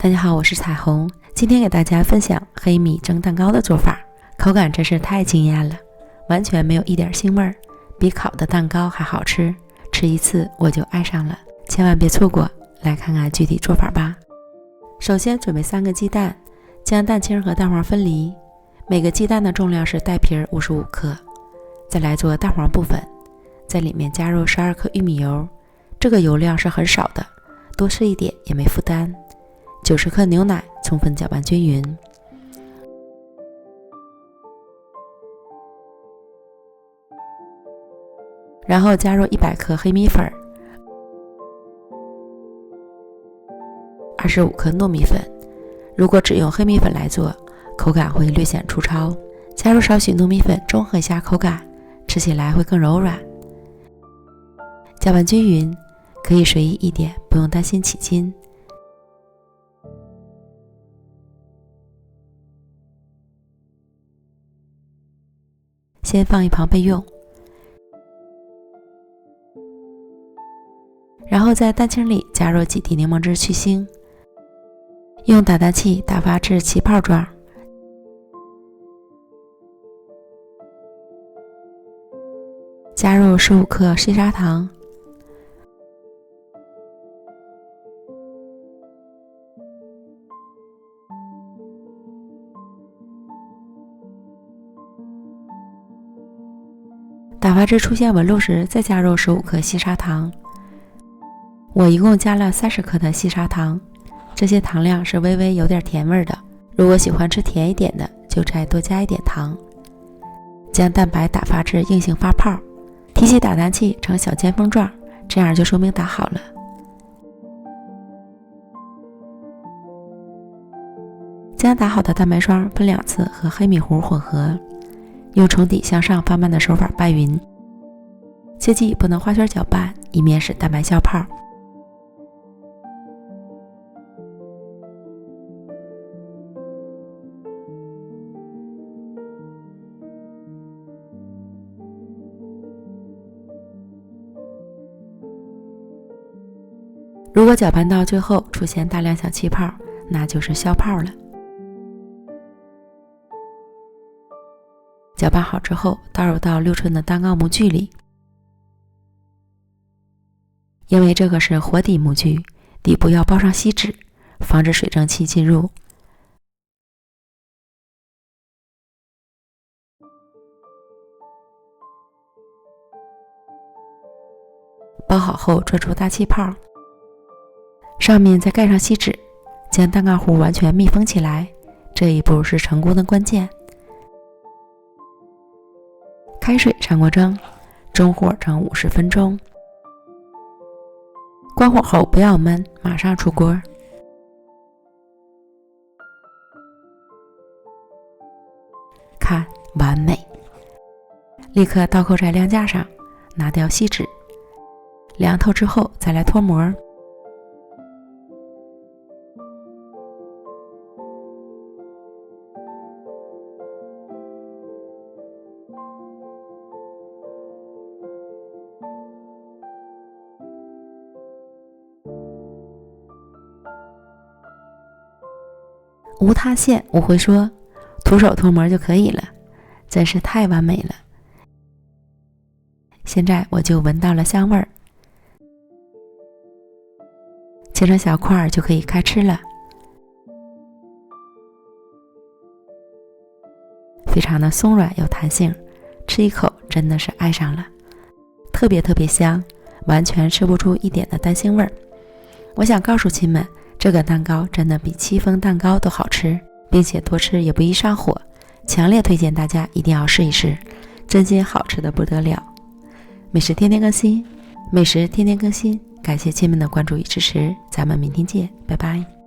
大家好，我是彩虹，今天给大家分享黑米蒸蛋糕的做法，口感真是太惊艳了，完全没有一点腥味儿，比烤的蛋糕还好吃，吃一次我就爱上了，千万别错过。来看看具体做法吧。首先准备3个鸡蛋，将蛋清和蛋黄分离，每个鸡蛋的重量是带皮55克。再来做蛋黄部分，在里面加入12克玉米油，这个油量是很少的，多吃一点也没负担。90克牛奶，充分搅拌均匀。然后加入100克黑米粉，25克糯米粉。如果只用黑米粉来做，口感会略显粗糙，加入少许糯米粉中和一下口感，吃起来会更柔软。搅拌均匀，可以随意一点，不用担心起筋。先放一旁备用，然后在蛋清里加入几滴柠檬汁去腥，用打蛋器打发至起泡状，加入15克细砂糖，打发至出现纹路时，再加入15克细砂糖。我一共加了30克的细砂糖，这些糖量是微微有点甜味的，如果喜欢吃甜一点的，就再多加一点糖。将蛋白打发至硬性发泡，提起打蛋器呈小尖峰状，这样就说明打好了。将打好的蛋白霜分2次和黑米糊混合，用从底向上发慢的手法拌匀，切记不能画圈搅拌，以免使蛋白消泡。如果搅拌到最后出现大量小气泡，那就是消泡了。搅拌好之后，倒入到6寸的蛋糕模具里，因为这个是活底模具，底部要包上锡纸，防止水蒸气进入。包好后转出大气泡，上面再盖上锡纸，将蛋糕糊完全密封起来，这一步是成功的关键。开水上锅蒸，中火蒸50分钟。关火后不要焖，马上出锅。看，完美！立刻倒扣在晾架上，拿掉锡纸，凉透之后再来脱模。无塌陷无回缩，徒手脱模就可以了，真是太完美了。现在我就闻到了香味儿，切成小块就可以开吃了，非常的松软有弹性，吃一口真的是爱上了，特别香，完全吃不出一点的蛋腥味儿。我想告诉亲们，这个蛋糕真的比戚风蛋糕都好吃，并且多吃也不易上火，强烈推荐大家一定要试一试，真心好吃的不得了。美食天天更新，美食天天更新，感谢亲们的关注与支持，咱们明天见，拜拜。